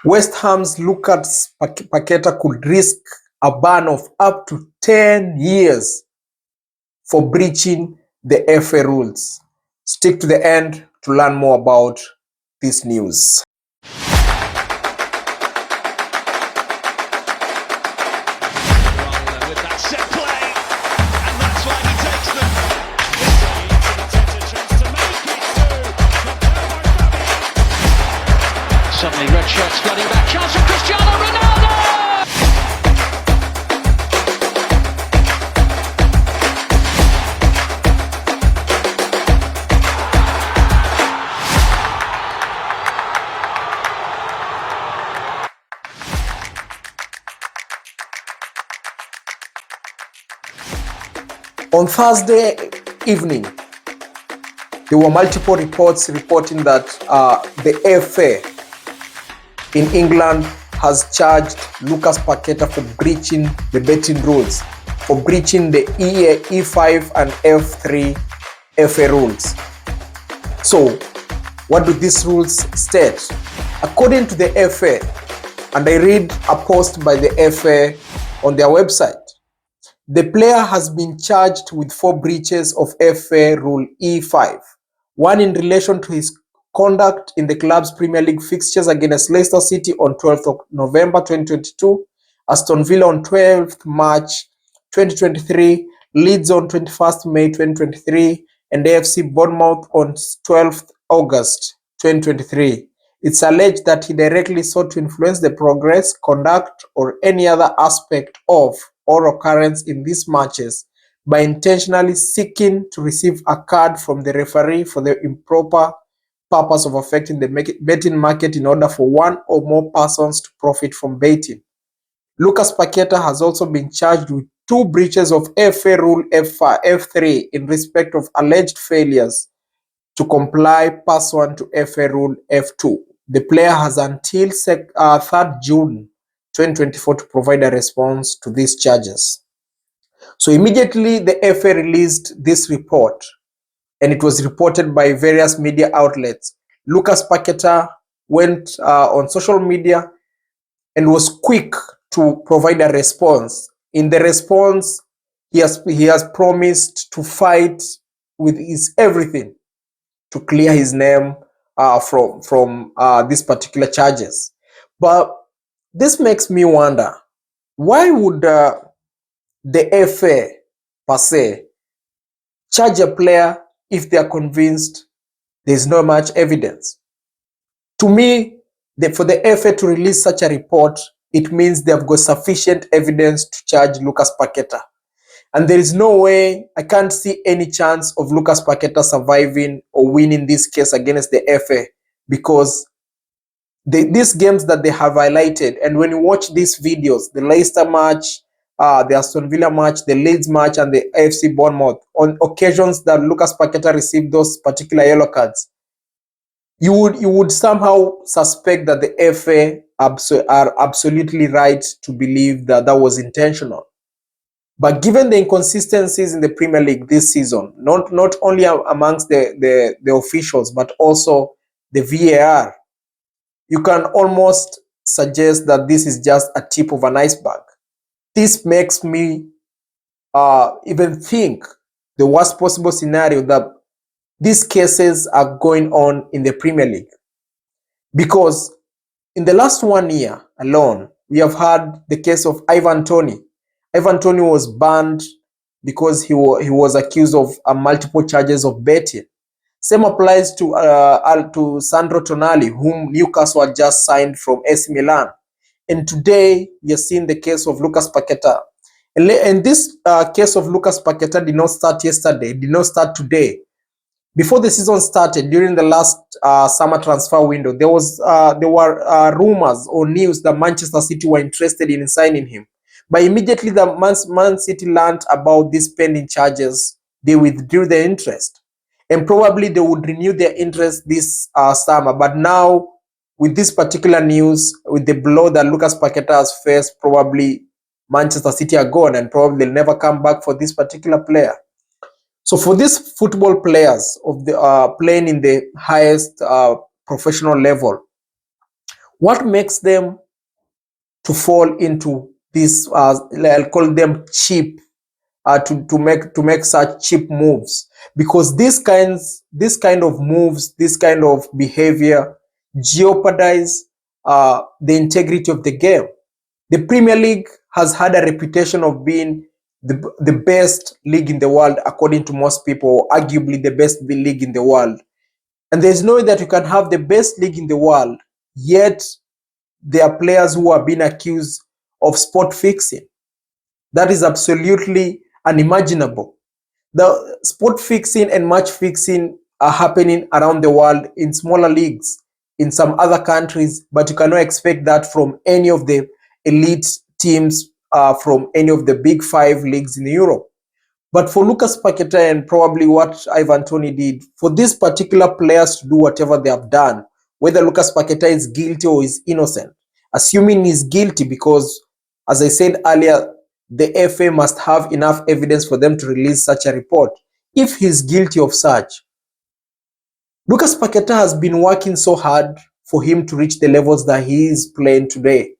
West Ham's Lucas Paqueta could risk a ban of up to 10 years for breaching the FA rules. Stick to the end to learn more about this news. Suddenly red shirts flooding back, chance for Cristiano Ronaldo! On Thursday evening, there were multiple reports reporting that the FA in England has charged Lucas Paqueta for breaching the betting rules, for breaching the E5 and F3 FA rules. So, what do these rules state? According to the FA, and I read a post by the FA on their website, the player has been charged with 4 breaches of FA Rule E5, one in relation to his conduct in the club's Premier League fixtures against Leicester City on 12th of November 2022, Aston Villa on 12th March 2023, Leeds on 21st May 2023, and AFC Bournemouth on 12th August 2023. It's alleged that he directly sought to influence the progress, conduct, or any other aspect of or occurrence in these matches by intentionally seeking to receive a card from the referee for the improper purpose of affecting the betting market in order for one or more persons to profit from betting. Lucas Paqueta has also been charged with 2 breaches of FA Rule F3 in respect of alleged failures to comply pursuant to FA Rule F2. The player has until 3rd June 2024 to provide a response to these charges. So immediately the FA released this report, and it was reported by various media outlets. Lucas Paqueta went on social media and was quick to provide a response. In the response, he has promised to fight with his everything to clear his name from these particular charges. But this makes me wonder, why would the FA per se charge a player if they are convinced there's not much evidence? To me, for the FA to release such a report, it means they've got sufficient evidence to charge Lucas Paqueta. And there is no way, I can't see any chance of Lucas Paqueta surviving or winning this case against the FA, because these games that they have highlighted, and when you watch these videos, the Leicester match, the Aston Villa match, the Leeds match, and the AFC Bournemouth, on occasions that Lucas Paqueta received those particular yellow cards, you would somehow suspect that the FA are absolutely right to believe that that was intentional. But given the inconsistencies in the Premier League this season, not only amongst the officials, but also the VAR, you can almost suggest that this is just a tip of an iceberg. This makes me even think the worst possible scenario, that these cases are going on in the Premier League. Because in the last 1 year alone, we have had the case of Ivan Toney. Ivan Toney was banned because he was accused of multiple charges of betting. Same applies to Sandro Tonali, whom Newcastle had just signed from AC Milan. And today, we are seeing the case of Lucas Paqueta. And this case of Lucas Paqueta did not start yesterday, did not start today. Before the season started, during the last summer transfer window, there were rumors or news that Manchester City were interested in signing him. But immediately the Man City learned about these pending charges, they withdrew their interest. And probably they would renew their interest this summer. But now, with this particular news, with the blow that Lucas Paqueta has faced, probably Manchester City are gone, and probably they'll never come back for this particular player. So for these football players of the playing in the highest professional level, What makes them to fall into this, I'll call them cheap, to make such cheap moves? Because this kind of moves, this kind of behavior jeopardize the integrity of the game. The Premier League has had a reputation of being the best league in the world, according to most people, arguably the best league in the world. And there's no way that you can have the best league in the world, yet there are players who are being accused of sport fixing. That is absolutely unimaginable. The sport fixing and match fixing are happening around the world in smaller leagues in some other countries, but you cannot expect that from any of the elite teams from any of the big five leagues in Europe. But for Lucas Paqueta and probably what Ivan Toney did, for these particular players to do whatever they have done, whether Lucas Paqueta is guilty or is innocent, assuming he's guilty, because as I said earlier, the FA must have enough evidence for them to release such a report. If he's guilty of such, Lucas Paqueta has been working so hard for him to reach the levels that he is playing today.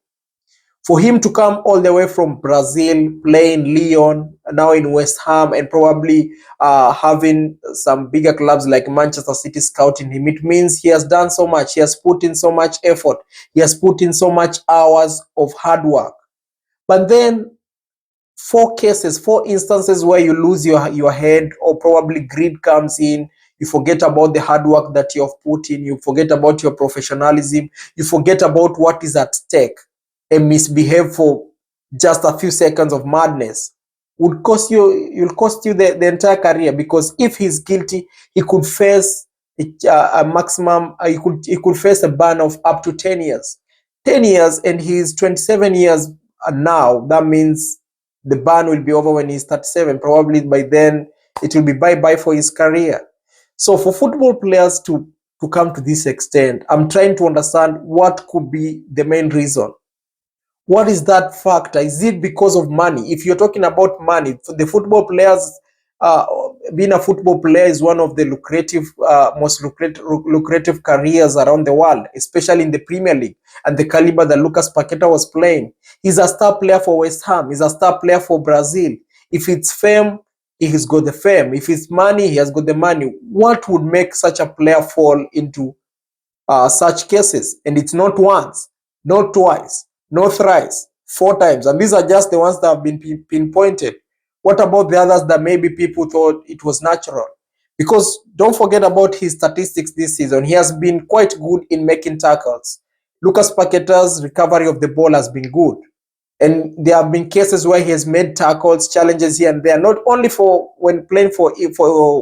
For him to come all the way from Brazil, playing Lyon, now in West Ham, and probably having some bigger clubs like Manchester City scouting him, it means he has done so much. He has put in so much effort. He has put in so much hours of hard work. But then four instances where you lose your head, or probably greed comes in. You forget about the hard work that you have put in. You forget about your professionalism. You forget about what is at stake. And misbehave for just a few seconds of madness will cost you the entire career. Because if he's guilty, he could face a maximum, he could face a ban of up to 10 years. 10 years, and he's 27 years now. That means the ban will be over when he's 37. Probably by then it will be bye-bye for his career. So for football players to come to this extent, I'm trying to understand what could be the main reason. What is that factor? Is it because of money? If you're talking about money, the football players, being a football player is one of the most lucrative careers around the world, especially in the Premier League and the caliber that Lucas Paqueta was playing. He's a star player for West Ham. He's a star player for Brazil. If it's fame, he's got the fame. If it's money, he has got the money. What would make such a player fall into such cases? And it's not once, not twice, not thrice, 4 times. And these are just the ones that have been pinpointed. What about the others that maybe people thought it was natural? Because don't forget about his statistics this season. He has been quite good in making tackles. Lucas Paqueta's recovery of the ball has been good. And there have been cases where he has made tackles, challenges here and there, not only for when playing for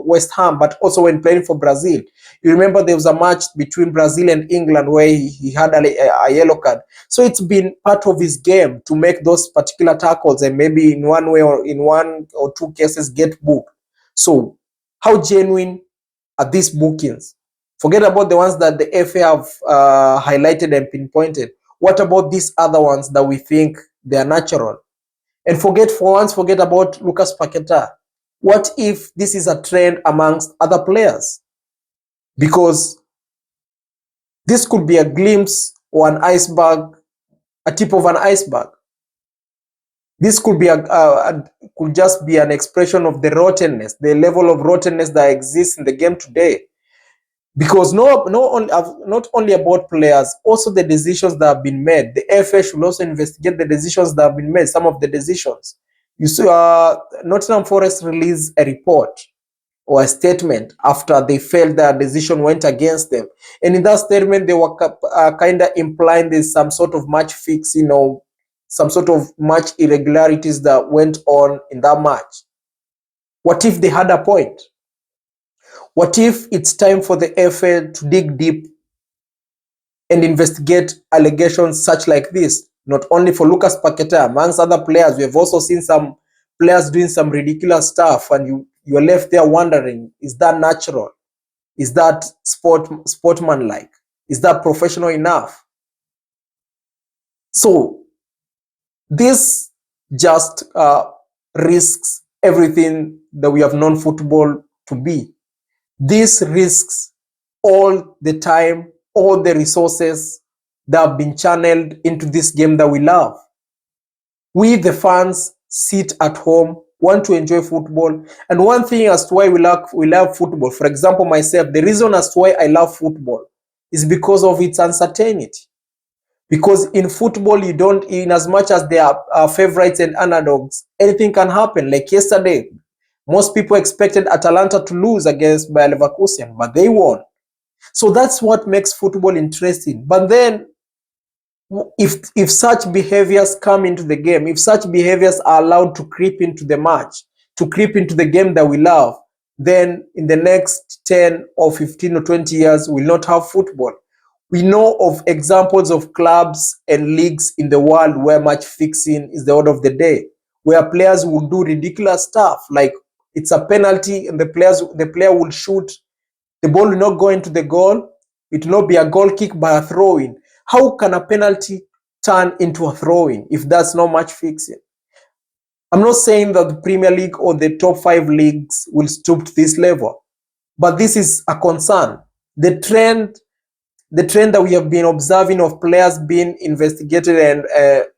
West Ham, but also when playing for Brazil. You remember there was a match between Brazil and England where he had a yellow card. So it's been part of his game to make those particular tackles, and maybe in one way or in one or two cases get booked. So how genuine are these bookings? Forget about the ones that the FA have highlighted and pinpointed. What about these other ones that we think they are natural? And forget about Lucas Paqueta. What if this is a trend amongst other players? Because this could be a glimpse or an iceberg, a tip of an iceberg. This could be could just be an expression of the rottenness, the level of rottenness that exists in the game today. Because not only about players, also the decisions that have been made. The FA should also investigate the decisions that have been made, some of the decisions. You see, Nottingham Forest released a report or a statement after they felt their decision went against them. And in that statement, they were kind of implying there's some sort of match fixing or some sort of match irregularities that went on in that match. What if they had a point? What if it's time for the FA to dig deep and investigate allegations such like this? Not only for Lucas Paqueta, amongst other players, we have also seen some players doing some ridiculous stuff, and you're left there wondering, is that natural? Is that sportsmanlike? Is that professional enough? So this just risks everything that we have known football to be. This risks all the time, all the resources that have been channeled into this game that we love. We, the fans, sit at home, want to enjoy football. And one thing as to why we love football, for example, myself, the reason as to why I love football is because of its uncertainty. Because in football, you don't, in as much as there are favorites and underdogs, anything can happen. Like yesterday, most people expected Atalanta to lose against Bayer Leverkusen, but they won. So that's what makes football interesting. But then, if such behaviors come into the game, if such behaviors are allowed to creep into the match, to creep into the game that we love, then in the next 10 or 15 or 20 years, we'll not have football. We know of examples of clubs and leagues in the world where match fixing is the order of the day, where players will do ridiculous stuff, like it's a penalty and the player will shoot, the ball will not go into the goal, it will not be a goal kick by a throw-in. How can a penalty turn into a throw-in if that's not match fixing? I'm not saying that the Premier League or the top 5 leagues will stoop to this level, but this is a concern. The trend that we have been observing of players being investigated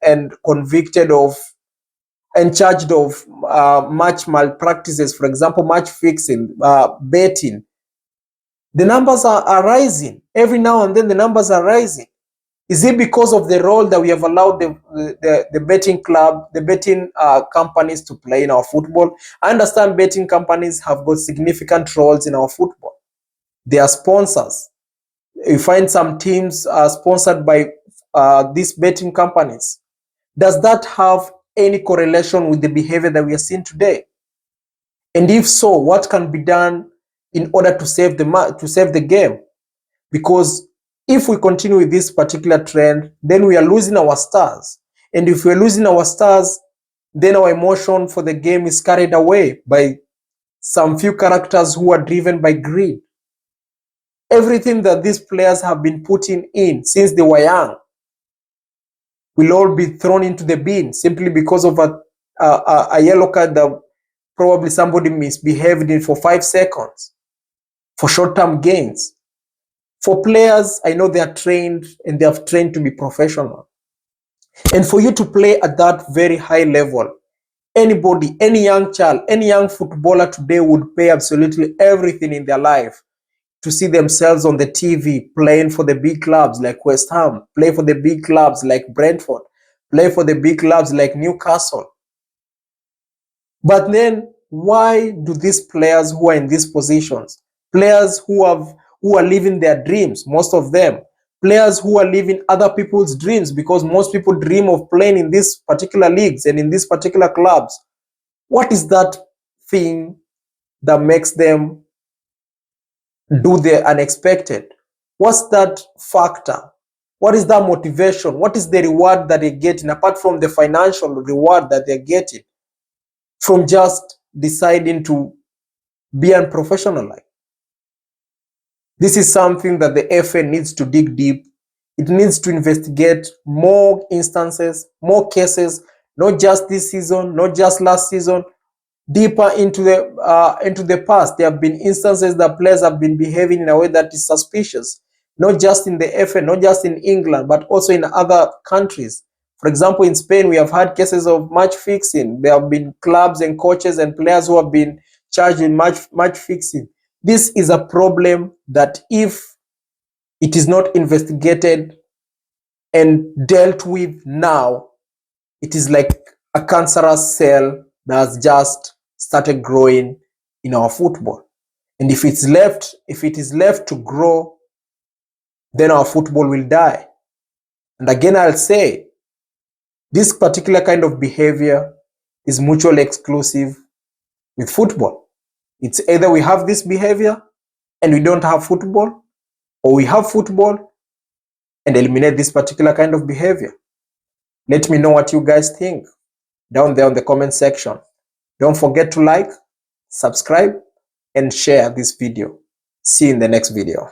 and convicted of and charged of match malpractices, for example, match fixing, betting, the numbers are rising. Every now and then the numbers are rising. Is it because of the role that we have allowed the betting companies to play in our football? I understand betting companies have got significant roles in our football. They are sponsors. You find some teams are sponsored by these betting companies. Does that have any correlation with the behavior that we are seeing today? And if so, what can be done in order to save the game? Because if we continue with this particular trend, then we are losing our stars. And if we're losing our stars, then our emotion for the game is carried away by some few characters who are driven by greed. Everything that these players have been putting in since they were young will all be thrown into the bin simply because of a yellow card that probably somebody misbehaved in for 5 seconds for short-term gains. For players, I know they are trained and they have trained to be professional. And for you to play at that very high level, anybody, any young child, any young footballer today would pay absolutely everything in their life to see themselves on the TV playing for the big clubs like West Ham, play for the big clubs like Brentford, play for the big clubs like Newcastle. But then why do these players who are in these positions, players who are living their dreams, most of them, players who are living other people's dreams, because most people dream of playing in these particular leagues and in these particular clubs, what is that thing that makes them do the unexpected? What's that factor? What is that motivation? What is the reward that they're getting apart from the financial reward that they're getting from just deciding to be unprofessional? This is something that the FA needs to dig deep. It needs to investigate more instances, more cases, not just this season, not just last season, deeper into the past. There have been instances that players have been behaving in a way that is suspicious, not just in the FA, not just in England, but also in other countries. For example, in Spain, we have had cases of match fixing. There have been clubs and coaches and players who have been charged with match fixing. This is a problem that if it is not investigated and dealt with now, it is like a cancerous cell that has just started growing in our football. And if it is left to grow, then our football will die. And again, I'll say, this particular kind of behavior is mutually exclusive with football. It's either we have this behavior and we don't have football, or we have football and eliminate this particular kind of behavior. Let me know what you guys think down there in the comment section. Don't forget to like, subscribe, and share this video. See you in the next video.